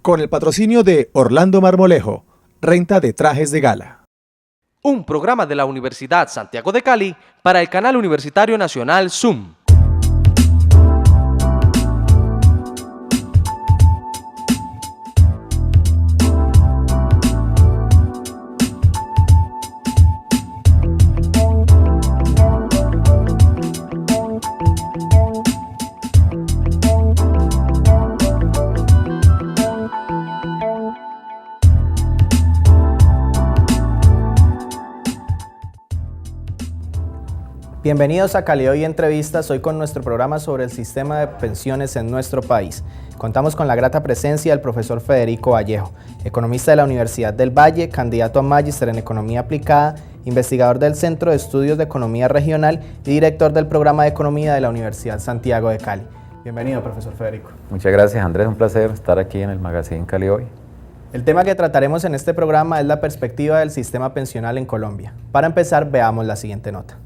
con el patrocinio de Orlando Marmolejo, renta de trajes de gala. Un programa de la Universidad Santiago de Cali para el Canal Universitario Nacional Zoom. Bienvenidos a Cali Hoy Entrevistas, hoy con nuestro programa sobre el sistema de pensiones en nuestro país. Contamos con la grata presencia del profesor Federico Vallejo, economista de la Universidad del Valle, candidato a magíster en Economía Aplicada, investigador del Centro de Estudios de Economía Regional y director del Programa de Economía de la Universidad Santiago de Cali. Bienvenido, profesor Federico. Muchas gracias, Andrés, un placer estar aquí en el Magazine Cali Hoy. El tema que trataremos en este programa es la perspectiva del sistema pensional en Colombia. Para empezar, veamos la siguiente nota.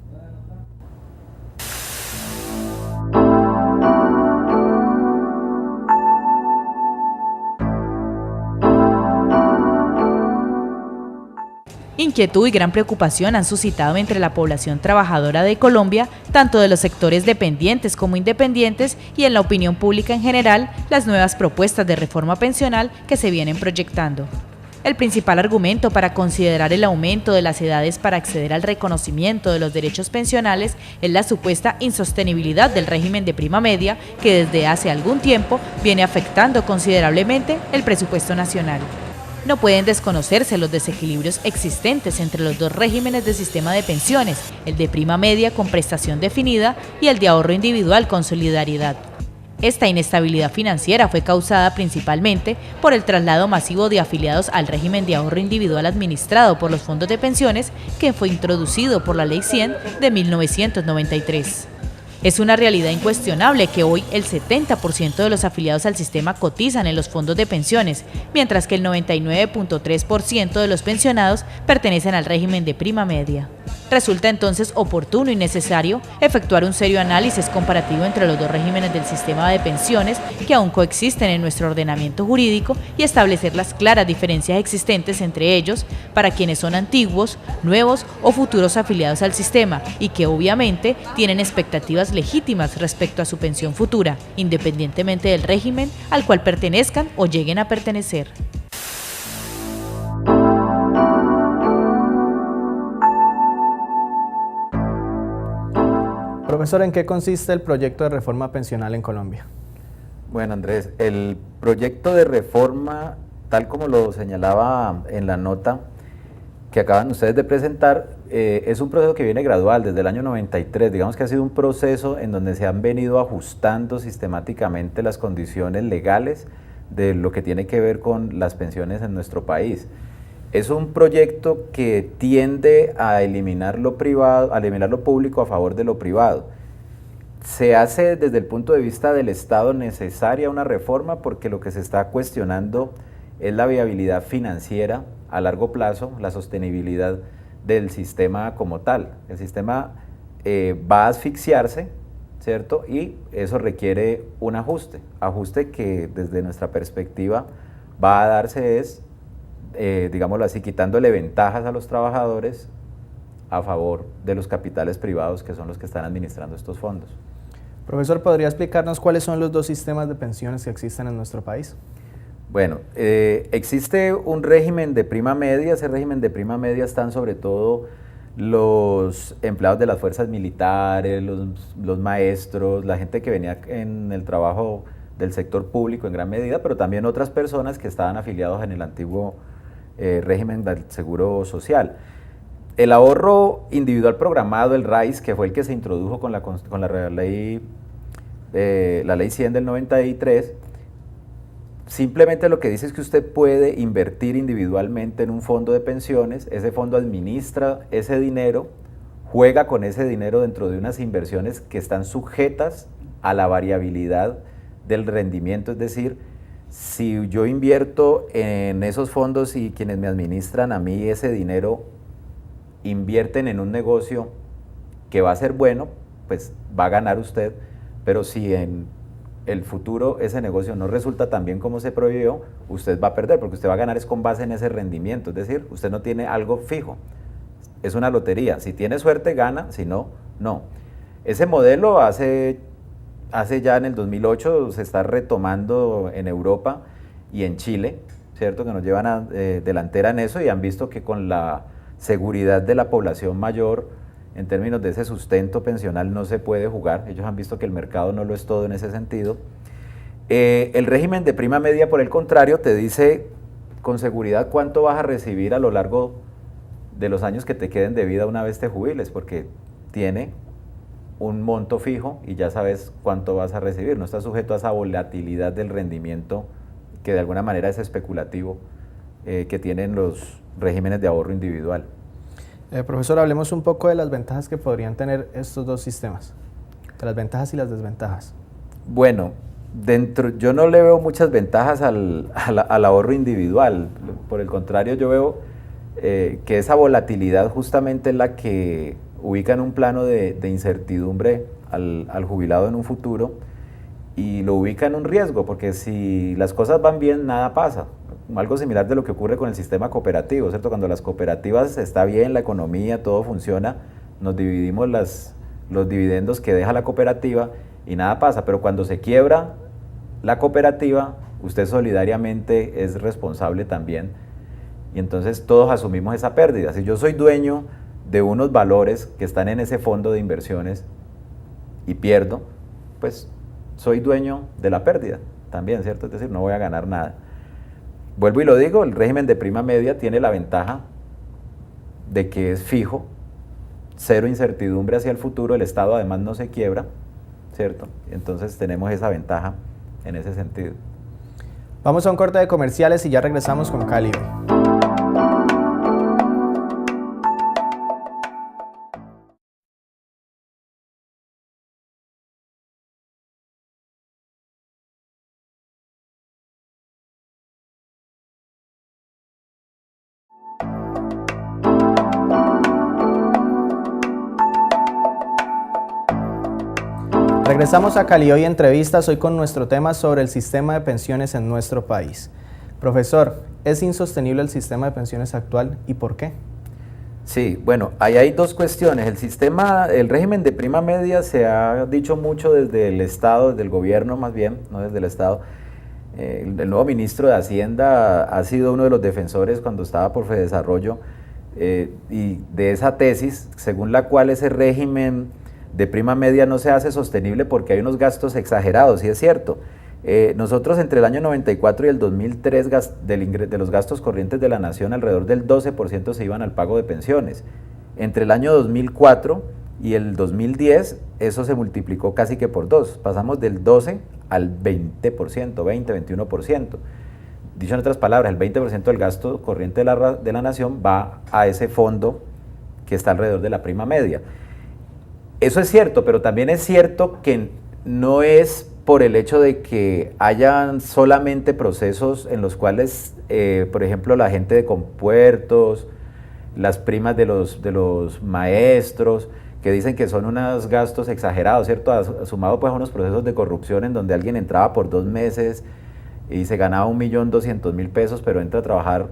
Inquietud y gran preocupación han suscitado entre la población trabajadora de Colombia, tanto de los sectores dependientes como independientes, y en la opinión pública en general, las nuevas propuestas de reforma pensional que se vienen proyectando. El principal argumento para considerar el aumento de las edades para acceder al reconocimiento de los derechos pensionales es la supuesta insostenibilidad del régimen de prima media que desde hace algún tiempo viene afectando considerablemente el presupuesto nacional. No pueden desconocerse los desequilibrios existentes entre los dos regímenes de sistema de pensiones, el de prima media con prestación definida y el de ahorro individual con solidaridad. Esta inestabilidad financiera fue causada principalmente por el traslado masivo de afiliados al régimen de ahorro individual administrado por los fondos de pensiones que fue introducido por la Ley 100 de 1993. Es una realidad incuestionable que hoy el 70% de los afiliados al sistema cotizan en los fondos de pensiones, mientras que el 99.3% de los pensionados pertenecen al régimen de prima media. Resulta entonces oportuno y necesario efectuar un serio análisis comparativo entre los dos regímenes del sistema de pensiones que aún coexisten en nuestro ordenamiento jurídico y establecer las claras diferencias existentes entre ellos para quienes son antiguos, nuevos o futuros afiliados al sistema y que obviamente tienen expectativas legítimas respecto a su pensión futura, independientemente del régimen al cual pertenezcan o lleguen a pertenecer. Profesor, ¿en qué consiste el proyecto de reforma pensional en Colombia? Bueno, Andrés, el proyecto de reforma, tal como lo señalaba en la nota que acaban ustedes de presentar, es un proceso que viene gradual desde el año 93. Digamos que ha sido un proceso en donde se han venido ajustando sistemáticamente las condiciones legales de lo que tiene que ver con las pensiones en nuestro país. Es un proyecto que tiende a eliminar lo privado, a eliminar lo público a favor de lo privado. Se hace desde el punto de vista del Estado necesaria una reforma porque lo que se está cuestionando es la viabilidad financiera a largo plazo, la sostenibilidad del sistema como tal. El sistema va a asfixiarse, ¿cierto? Y eso requiere un ajuste que desde nuestra perspectiva va a darse digámoslo así, quitándole ventajas a los trabajadores a favor de los capitales privados que son los que están administrando estos fondos. Profesor, ¿podría explicarnos cuáles son los dos sistemas de pensiones que existen en nuestro país? Bueno, existe un régimen de prima media. Ese régimen de prima media están sobre todo los empleados de las fuerzas militares, los maestros, la gente que venía en el trabajo del sector público en gran medida, pero también otras personas que estaban afiliados en el antiguo régimen del Seguro Social. El ahorro individual programado, el RAIS, que fue el que se introdujo con la ley 100 del 93, simplemente lo que dice es que usted puede invertir individualmente en un fondo de pensiones, ese fondo administra ese dinero, juega con ese dinero dentro de unas inversiones que están sujetas a la variabilidad del rendimiento, es decir, si yo invierto en esos fondos y quienes me administran a mí ese dinero invierten en un negocio que va a ser bueno, pues va a ganar usted, pero si en el futuro, ese negocio no resulta tan bien como se prohibió, usted va a perder, porque usted va a ganar es con base en ese rendimiento, es decir, usted no tiene algo fijo, es una lotería, si tiene suerte gana, si no, no. Ese modelo hace ya en el 2008 se está retomando en Europa y en Chile, ¿cierto? Que nos llevan a delantera en eso y han visto que con la seguridad de la población mayor, en términos de ese sustento pensional, no se puede jugar. Ellos han visto que el mercado no lo es todo en ese sentido. El régimen de prima media, por el contrario, te dice con seguridad cuánto vas a recibir a lo largo de los años que te queden de vida una vez te jubiles, porque tiene un monto fijo y ya sabes cuánto vas a recibir. No está sujeto a esa volatilidad del rendimiento que de alguna manera es especulativo que tienen los regímenes de ahorro individual. Profesor, hablemos un poco de las ventajas que podrían tener estos dos sistemas, de las ventajas y las desventajas. Bueno, yo no le veo muchas ventajas al ahorro individual, por el contrario yo veo que esa volatilidad justamente es la que ubica en un plano de incertidumbre al jubilado en un futuro y lo ubica en un riesgo, porque si las cosas van bien, nada pasa. Algo similar de lo que ocurre con el sistema cooperativo, ¿cierto? Cuando las cooperativas está bien, la economía, todo funciona, nos dividimos los dividendos que deja la cooperativa y nada pasa, pero cuando se quiebra la cooperativa, usted solidariamente es responsable también y entonces todos asumimos esa pérdida. Si yo soy dueño de unos valores que están en ese fondo de inversiones y pierdo, pues soy dueño de la pérdida también, ¿cierto? Es decir, no voy a ganar nada. Vuelvo y lo digo, el régimen de prima media tiene la ventaja de que es fijo, cero incertidumbre hacia el futuro, el Estado además no se quiebra, ¿cierto? Entonces tenemos esa ventaja en ese sentido. Vamos a un corte de comerciales y ya regresamos con Cali hoy. Regresamos a Cali Hoy Entrevistas, hoy con nuestro tema sobre el sistema de pensiones en nuestro país. Profesor, ¿es insostenible el sistema de pensiones actual y por qué? Sí, bueno, ahí hay dos cuestiones. El régimen de prima media se ha dicho mucho desde el Estado, desde el gobierno más bien, no desde el Estado. El nuevo ministro de Hacienda ha sido uno de los defensores cuando estaba por Fedesarrollo y de esa tesis, según la cual ese régimen de prima media no se hace sostenible porque hay unos gastos exagerados, y es cierto. Nosotros entre el año 94 y el 2003 de los gastos corrientes de la nación, alrededor del 12% se iban al pago de pensiones. Entre el año 2004 y el 2010 eso se multiplicó casi que por 2, pasamos del 12 al 20%, 21%. Dicho en otras palabras, el 20% del gasto corriente de la nación va a ese fondo que está alrededor de la prima media. Eso es cierto, pero también es cierto que no es por el hecho de que hayan solamente procesos en los cuales, por ejemplo, la gente de compuertos, las primas de los maestros, que dicen que son unos gastos exagerados, ¿cierto? Sumado pues a unos procesos de corrupción en donde alguien entraba por 2 meses y se ganaba 1.200.000 pesos, pero entra a trabajar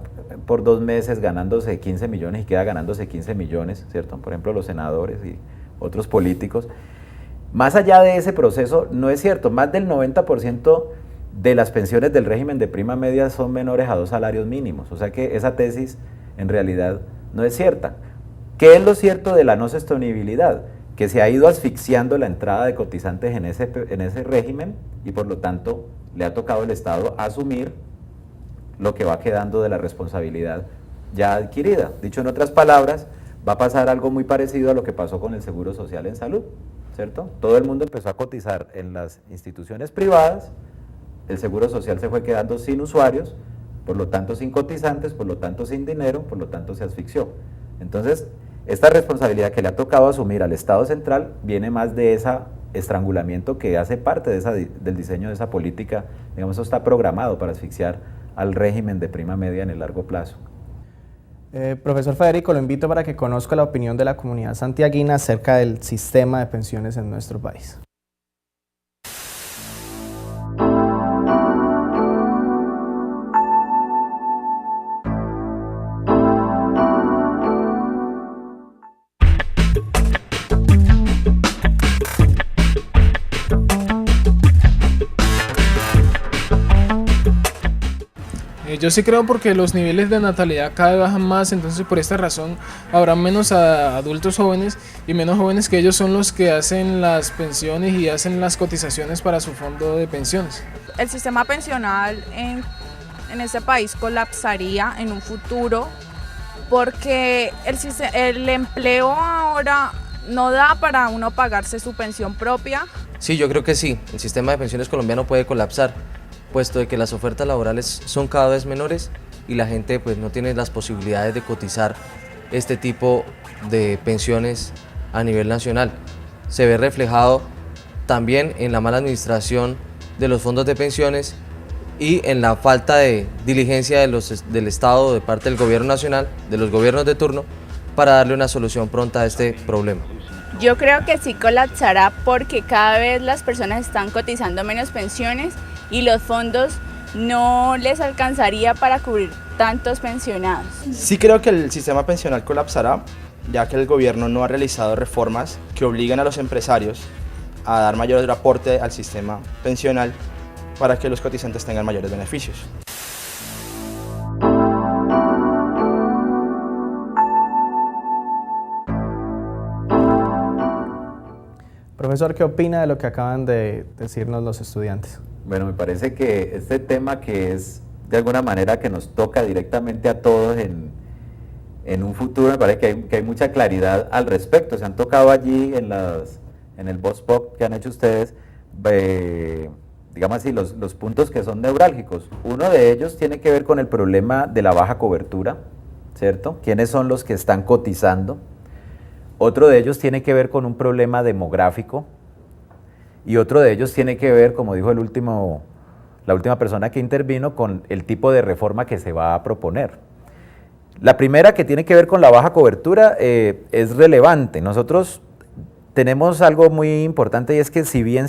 por 2 meses ganándose 15 millones y queda ganándose 15 millones, ¿cierto? Por ejemplo, los senadores y otros políticos. Más allá de ese proceso, no es cierto, más del 90% de las pensiones del régimen de prima media son menores a 2 salarios mínimos, o sea que esa tesis en realidad no es cierta. ¿Qué es lo cierto de la no sostenibilidad? Que se ha ido asfixiando la entrada de cotizantes en ese régimen y por lo tanto le ha tocado al Estado asumir lo que va quedando de la responsabilidad ya adquirida. Dicho en otras palabras, va a pasar algo muy parecido a lo que pasó con el Seguro Social en salud, ¿cierto? Todo el mundo empezó a cotizar en las instituciones privadas, el Seguro Social se fue quedando sin usuarios, por lo tanto sin cotizantes, por lo tanto sin dinero, por lo tanto se asfixió. Entonces, esta responsabilidad que le ha tocado asumir al Estado central viene más de ese estrangulamiento que hace parte del diseño de esa política, digamos, eso está programado para asfixiar al régimen de prima media en el largo plazo. Profesor Federico, lo invito para que conozca la opinión de la comunidad santiaguina acerca del sistema de pensiones en nuestro país. Yo sí creo porque los niveles de natalidad cada vez bajan más, entonces por esta razón habrá menos adultos jóvenes y menos jóvenes que ellos son los que hacen las pensiones y hacen las cotizaciones para su fondo de pensiones. El sistema pensional en este país colapsaría en un futuro porque el empleo ahora no da para uno pagarse su pensión propia. Sí, yo creo que sí, el sistema de pensiones colombiano puede colapsar, puesto de que las ofertas laborales son cada vez menores y la gente pues no tiene las posibilidades de cotizar este tipo de pensiones a nivel nacional. Se ve reflejado también en la mala administración de los fondos de pensiones y en la falta de diligencia del Estado de parte del gobierno nacional, de los gobiernos de turno, para darle una solución pronta a este problema. Yo creo que sí colapsará porque cada vez las personas están cotizando menos pensiones y los fondos no les alcanzaría para cubrir tantos pensionados. Sí creo que el sistema pensional colapsará, ya que el gobierno no ha realizado reformas que obliguen a los empresarios a dar mayor aporte al sistema pensional para que los cotizantes tengan mayores beneficios. Profesor, ¿qué opina de lo que acaban de decirnos los estudiantes? Bueno, me parece que este tema que es de alguna manera que nos toca directamente a todos en un futuro, me parece que hay mucha claridad al respecto. Se han tocado allí en el Vox Pop que han hecho ustedes, digamos así, los puntos que son neurálgicos. Uno de ellos tiene que ver con el problema de la baja cobertura, ¿cierto? ¿Quiénes son los que están cotizando? Otro de ellos tiene que ver con un problema demográfico y otro de ellos tiene que ver, como dijo la última persona que intervino, con el tipo de reforma que se va a proponer. La primera, que tiene que ver con la baja cobertura, es relevante. Nosotros tenemos algo muy importante y es que si bien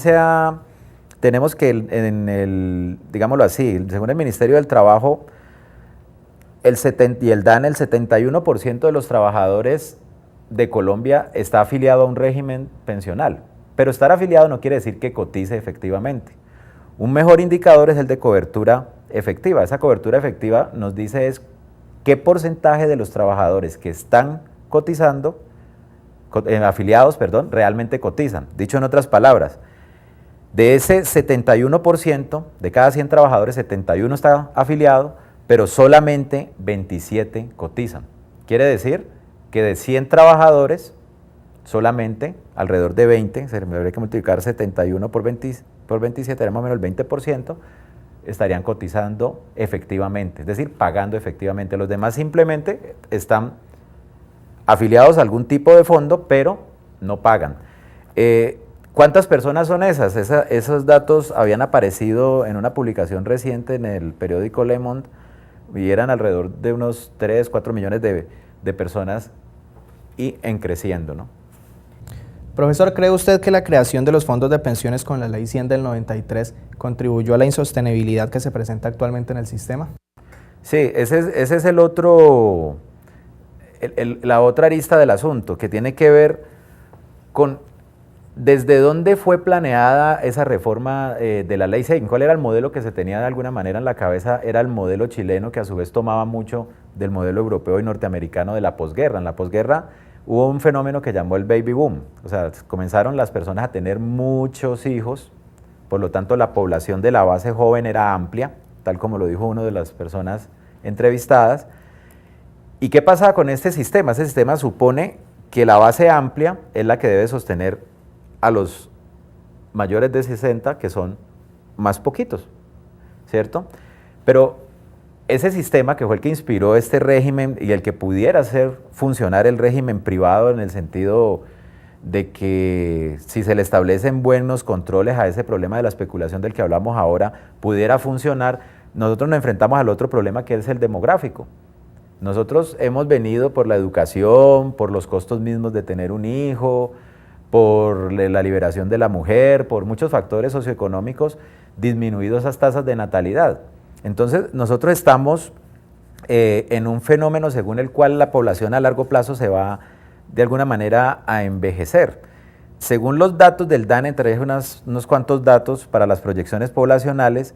tenemos que digámoslo así, según el Ministerio del Trabajo y el DANE, el 71% de los trabajadores de Colombia está afiliado a un régimen pensional, pero estar afiliado no quiere decir que cotice efectivamente. Un mejor indicador es el de cobertura efectiva. Esa cobertura efectiva nos dice es qué porcentaje de los trabajadores que están cotizando, afiliados, realmente cotizan. Dicho en otras palabras, de ese 71%, de cada 100 trabajadores, 71 está afiliado, pero solamente 27 cotizan. Quiere decir que de 100 trabajadores, solamente alrededor de 20, se me habría que multiplicar 71 por 27, era más o menos el 20%, estarían cotizando efectivamente, es decir, pagando efectivamente. Los demás simplemente están afiliados a algún tipo de fondo, pero no pagan. ¿Cuántas personas son esas? Esos datos habían aparecido en una publicación reciente en el periódico Le Monde y eran alrededor de unos 3, 4 millones de personas y en creciendo, ¿no? Profesor, ¿cree usted que la creación de los fondos de pensiones con la Ley 100 del 93 contribuyó a la insostenibilidad que se presenta actualmente en el sistema? Sí, ese es la otra arista del asunto, que tiene que ver con desde dónde fue planeada esa reforma de la Ley 100. ¿Cuál era el modelo que se tenía de alguna manera en la cabeza? Era el modelo chileno, que a su vez tomaba mucho del modelo europeo y norteamericano de la posguerra. En la posguerra hubo un fenómeno que llamó el baby boom, o sea, comenzaron las personas a tener muchos hijos, por lo tanto la población de la base joven era amplia, tal como lo dijo una de las personas entrevistadas. ¿Y qué pasa con este sistema? Ese sistema supone que la base amplia es la que debe sostener a los mayores de 60, que son más poquitos, ¿cierto? Pero ese sistema, que fue el que inspiró este régimen y el que pudiera hacer funcionar el régimen privado, en el sentido de que si se le establecen buenos controles a ese problema de la especulación del que hablamos ahora, pudiera funcionar, nosotros nos enfrentamos al otro problema, que es el demográfico. Nosotros hemos venido por la educación, por los costos mismos de tener un hijo, por la liberación de la mujer, por muchos factores socioeconómicos, disminuido esas tasas de natalidad. Entonces, nosotros estamos en un fenómeno según el cual la población a largo plazo se va, de alguna manera, a envejecer. Según los datos del DANE, traje unos cuantos datos para las proyecciones poblacionales,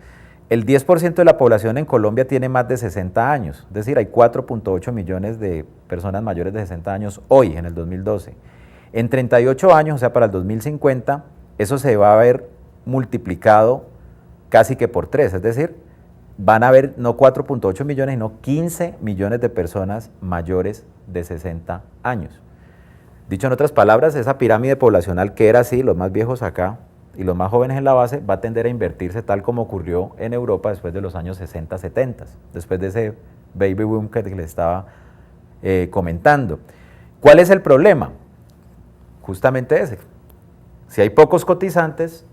El 10% de la población en Colombia tiene más de 60 años, es decir, hay 4.8 millones de personas mayores de 60 años hoy, en el 2012. En 38 años, o sea, para el 2050, eso se va a ver multiplicado casi que por 3, es decir, van a haber no 4.8 millones, sino 15 millones de personas mayores de 60 años. Dicho en otras palabras, esa pirámide poblacional que era así, los más viejos acá y los más jóvenes en la base, va a tender a invertirse tal como ocurrió en Europa después de los años 60, 70, después de ese baby boom que les estaba comentando. ¿Cuál es el problema? Justamente ese. Si hay pocos cotizantes,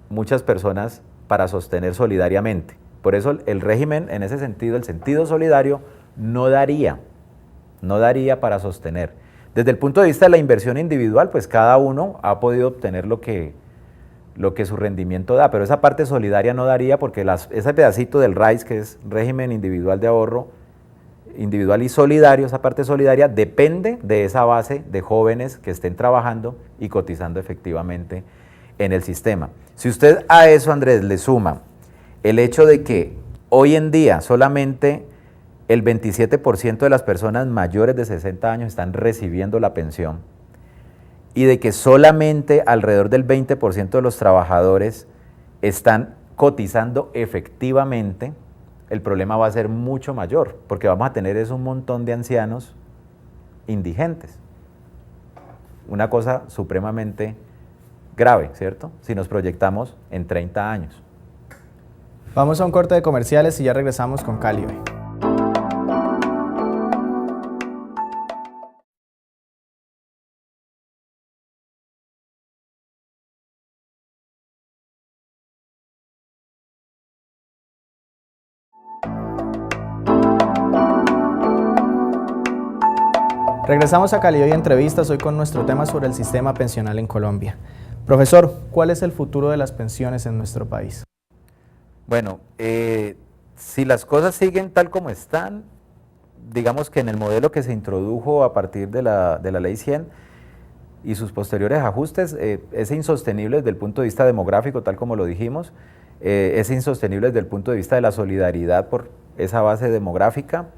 muchas personas para sostener solidariamente. Por eso el régimen, en ese sentido, el sentido solidario, no daría para sostener. Desde el punto de vista de la inversión individual, pues cada uno ha podido obtener lo que su rendimiento da, pero esa parte solidaria no daría porque ese pedacito del RAIS, que es régimen individual de ahorro, individual y solidario, esa parte solidaria depende de esa base de jóvenes que estén trabajando y cotizando efectivamente en el sistema. Si usted a eso, Andrés, le suma el hecho de que hoy en día solamente el 27% de las personas mayores de 60 años están recibiendo la pensión y de que solamente alrededor del 20% de los trabajadores están cotizando efectivamente, el problema va a ser mucho mayor, porque vamos a tener un montón de ancianos indigentes. Una cosa supremamente grave, ¿cierto? Si nos proyectamos en 30 años. Vamos a un corte de comerciales y ya regresamos con Cali hoy. Regresamos a Cali Hoy Entrevistas, hoy con nuestro tema sobre el sistema pensional en Colombia. Profesor, ¿cuál es el futuro de las pensiones en nuestro país? Bueno, si las cosas siguen tal como están, digamos que en el modelo que se introdujo a partir de la Ley 100 y sus posteriores ajustes, es insostenible desde el punto de vista demográfico, tal como lo dijimos, es insostenible desde el punto de vista de la solidaridad por esa base demográfica,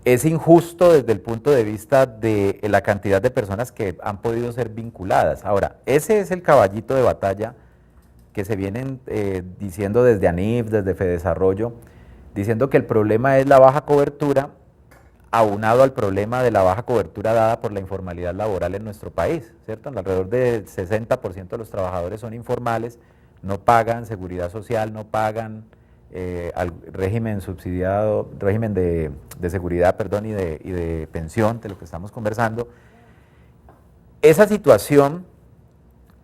es injusto desde el punto de vista de la cantidad de personas que han podido ser vinculadas. Ahora, ese es el caballito de batalla que se vienen diciendo desde ANIF, desde Fedesarrollo, diciendo que el problema es la baja cobertura, aunado al problema de la baja cobertura dada por la informalidad laboral en nuestro país, ¿cierto? Alrededor del 60% de los trabajadores son informales, no pagan seguridad social, no pagan al régimen subsidiado, régimen de seguridad, perdón, y de pensión, de lo que estamos conversando. Esa situación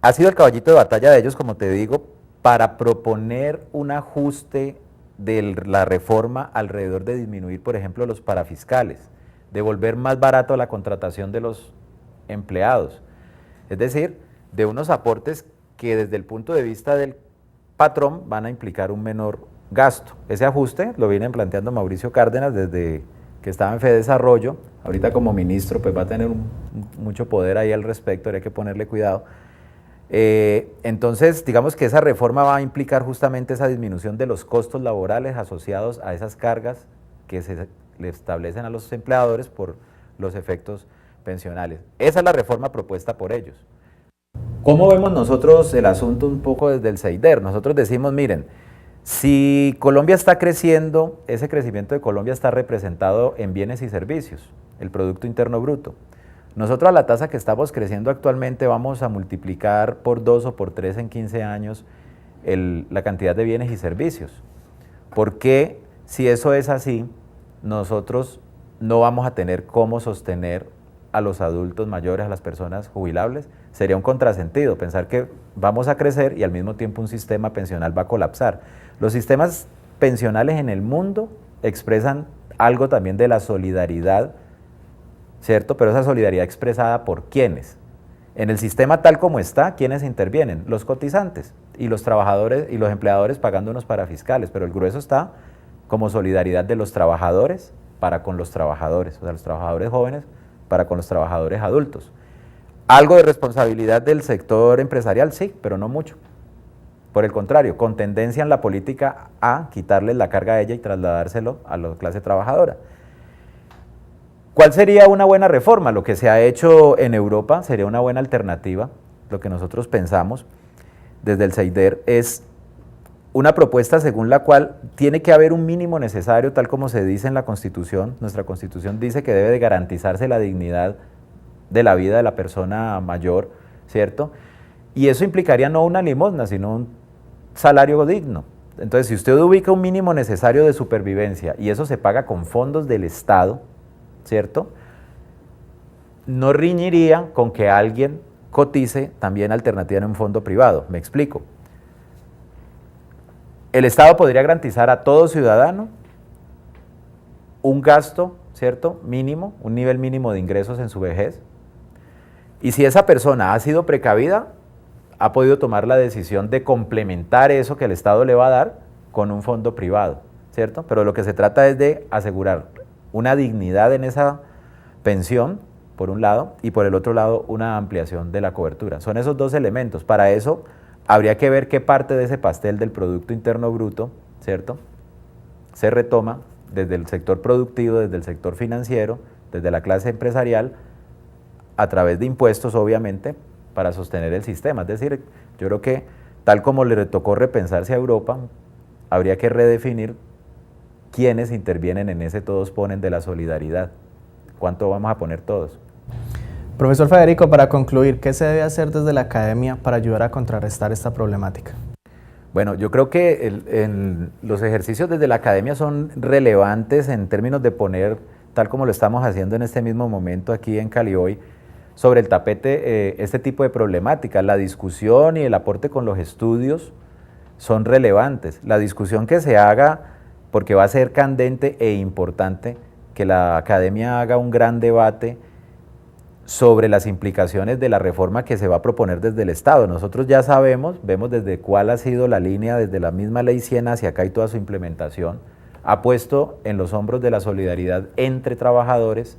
ha sido el caballito de batalla de ellos, como te digo, para proponer un ajuste de la reforma alrededor de disminuir, por ejemplo, los parafiscales, de volver más barato la contratación de los empleados, es decir, de unos aportes que desde el punto de vista del patrón van a implicar un menor gasto. Ese ajuste lo vienen planteando Mauricio Cárdenas desde que estaba en Fedesarrollo, ahorita como ministro pues va a tener mucho poder ahí al respecto, habría que ponerle cuidado. Entonces, digamos que esa reforma va a implicar justamente esa disminución de los costos laborales asociados a esas cargas que se le establecen a los empleadores por los efectos pensionales. Esa es la reforma propuesta por ellos. ¿Cómo vemos nosotros el asunto un poco desde el CEIDER? Nosotros decimos, miren, si Colombia está creciendo, ese crecimiento de Colombia está representado en bienes y servicios, el Producto Interno Bruto. Nosotros a la tasa que estamos creciendo actualmente vamos a multiplicar por 2 o por 3 en 15 años la cantidad de bienes y servicios. ¿Por qué, si eso es así, nosotros no vamos a tener cómo sostener a los adultos mayores, a las personas jubilables? Sería un contrasentido pensar que vamos a crecer y al mismo tiempo un sistema pensional va a colapsar. Los sistemas pensionales en el mundo expresan algo también de la solidaridad, ¿cierto? Pero esa solidaridad expresada por ¿quiénes? En el sistema tal como está, ¿quiénes intervienen? Los cotizantes y los trabajadores y los empleadores pagando unos parafiscales, pero el grueso está como solidaridad de los trabajadores para con los trabajadores, o sea, los trabajadores jóvenes para con los trabajadores adultos. Algo de responsabilidad del sector empresarial, sí, pero no mucho. por el contrario, con tendencia en la política a quitarles la carga a ella y trasladárselo a la clase trabajadora. ¿Cuál sería una buena reforma? Lo que se ha hecho en Europa sería una buena alternativa. Lo que nosotros pensamos desde el CEIDER es una propuesta según la cual tiene que haber un mínimo necesario, tal como se dice en la Constitución. Nuestra Constitución dice que debe de garantizarse la dignidad de la vida de la persona mayor, ¿cierto? Y eso implicaría no una limosna, sino un salario digno. Entonces, si usted ubica un mínimo necesario de supervivencia y eso se paga con fondos del Estado, ¿cierto? No riñiría con que alguien cotice también alternativa en un fondo privado. Me explico. El Estado podría garantizar a todo ciudadano un gasto, ¿cierto?, mínimo, un nivel mínimo de ingresos en su vejez. Y si esa persona ha sido precavida, ha podido tomar la decisión de complementar eso que el Estado le va a dar con un fondo privado, ¿cierto? Pero lo que se trata es de asegurar una dignidad en esa pensión, por un lado, y por el otro lado, una ampliación de la cobertura. Son esos dos elementos. Para eso habría que ver qué parte de ese pastel del Producto Interno Bruto, ¿cierto?, se retoma desde el sector productivo, desde el sector financiero, desde la clase empresarial, a través de impuestos, obviamente, para sostener el sistema. Es decir, yo creo que, tal como le tocó repensarse a Europa, habría que redefinir quiénes intervienen en ese todos ponen de la solidaridad. ¿Cuánto vamos a poner todos? Profesor Federico, para concluir, ¿qué se debe hacer desde la academia para ayudar a contrarrestar esta problemática? Bueno, yo creo que los ejercicios desde la academia son relevantes en términos de poner, tal como lo estamos haciendo en este mismo momento aquí en Cali hoy, sobre el tapete este tipo de problemáticas. La discusión y el aporte con los estudios son relevantes. La discusión que se haga, porque va a ser candente e importante, que la academia haga un gran debate sobre las implicaciones de la reforma que se va a proponer desde el Estado. Nosotros ya sabemos, vemos desde cuál ha sido la línea, desde la misma Ley 100 hacia acá y toda su implementación, ha puesto en los hombros de la solidaridad entre trabajadores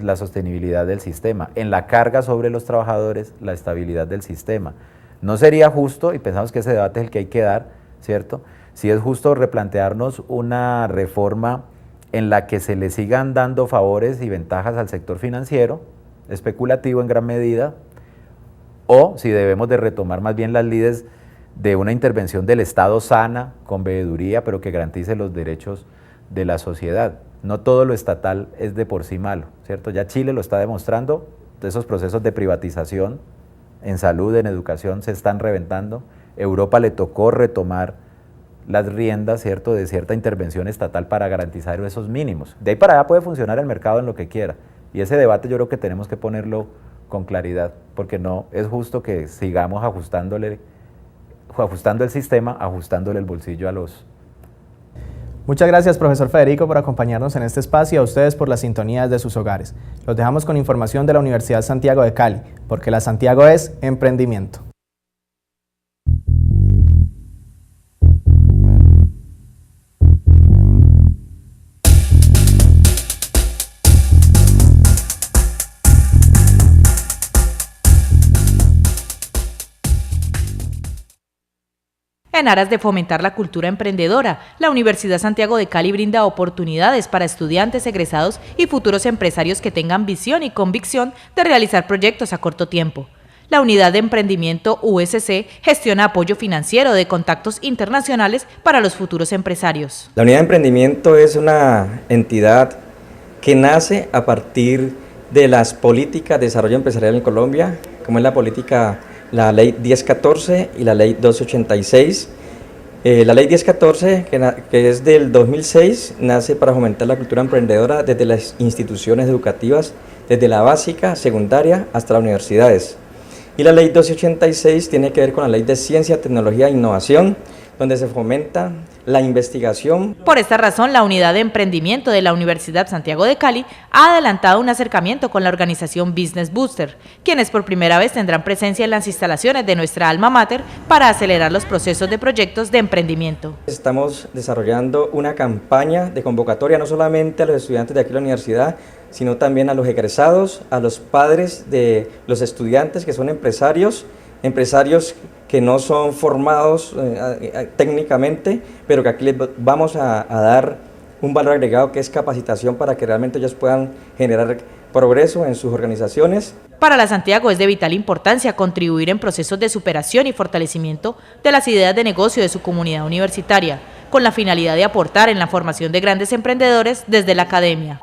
la sostenibilidad del sistema, en la carga sobre los trabajadores la estabilidad del sistema. No sería justo, y pensamos que ese debate es el que hay que dar, ¿cierto?, si es justo replantearnos una reforma en la que se le sigan dando favores y ventajas al sector financiero, especulativo en gran medida, o si debemos de retomar más bien las lides de una intervención del Estado sana, con veeduría, pero que garantice los derechos de la sociedad. No todo lo estatal es de por sí malo, ¿cierto? Ya Chile lo está demostrando, esos procesos de privatización en salud, en educación, se están reventando. Europa le tocó retomar las riendas, ¿cierto?, de cierta intervención estatal para garantizar esos mínimos. De ahí para allá puede funcionar el mercado en lo que quiera. Y ese debate yo creo que tenemos que ponerlo con claridad, porque no es justo que sigamos ajustando el sistema, ajustándole el bolsillo a los... Muchas gracias, profesor Federico, por acompañarnos en este espacio y a ustedes por la sintonía de sus hogares. Los dejamos con información de la Universidad Santiago de Cali, porque la Santiago es emprendimiento. En aras de fomentar la cultura emprendedora, la Universidad Santiago de Cali brinda oportunidades para estudiantes, egresados y futuros empresarios que tengan visión y convicción de realizar proyectos a corto tiempo. La Unidad de Emprendimiento USC gestiona apoyo financiero de contactos internacionales para los futuros empresarios. La Unidad de Emprendimiento es una entidad que nace a partir de las políticas de desarrollo empresarial en Colombia, como es la Ley 1014 y la Ley 1286. La Ley 1014, que es del 2006, nace para fomentar la cultura emprendedora desde las instituciones educativas, desde la básica, secundaria, hasta las universidades. Y la Ley 1286 tiene que ver con la Ley de Ciencia, Tecnología e Innovación, donde se fomenta la investigación. Por esta razón, la Unidad de Emprendimiento de la Universidad Santiago de Cali ha adelantado un acercamiento con la organización Business Booster, quienes por primera vez tendrán presencia en las instalaciones de nuestra alma mater para acelerar los procesos de proyectos de emprendimiento. Estamos desarrollando una campaña de convocatoria no solamente a los estudiantes de aquí de la universidad, sino también a los egresados, a los padres de los estudiantes que son empresarios empresarios que no son formados técnicamente, pero que aquí les vamos a dar un valor agregado que es capacitación para que realmente ellos puedan generar progreso en sus organizaciones. Para la Santiago es de vital importancia contribuir en procesos de superación y fortalecimiento de las ideas de negocio de su comunidad universitaria, con la finalidad de aportar en la formación de grandes emprendedores desde la academia.